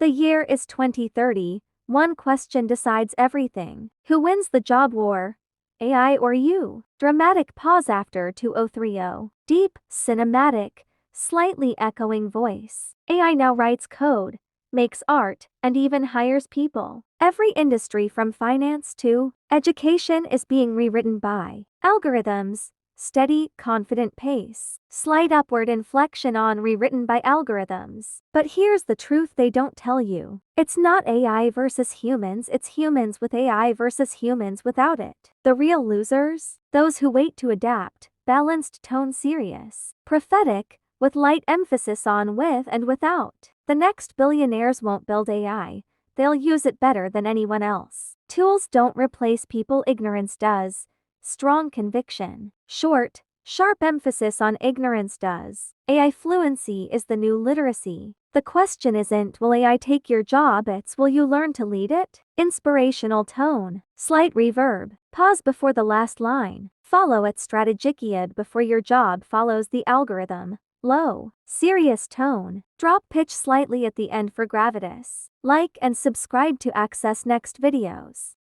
The year is 2030. One question decides everything. Who wins the job war? AI or you? Dramatic pause after 2030. Deep, cinematic, slightly echoing voice. AI now writes code, makes art, and even hires people. Every industry from finance to education is being rewritten by algorithms. Steady, confident pace. Slight upward inflection on rewritten by algorithms. But here's the truth they don't tell you. It's not AI versus humans, it's humans with AI versus humans without it. The real losers? Those who wait to adapt. Balanced tone, serious. Prophetic, with light emphasis on with and without. The next billionaires won't build AI. They'll use it better than anyone else. Tools don't replace people, ignorance does. Strong conviction. Short, sharp emphasis on ignorance does. AI fluency is the new literacy. The question isn't will AI take your job, it's will you learn to lead it? Inspirational tone. Slight reverb. Pause before the last line. Follow it strategic before your job follows the algorithm. Low, serious tone. Drop pitch slightly at the end for gravitas. Like and subscribe to access next videos.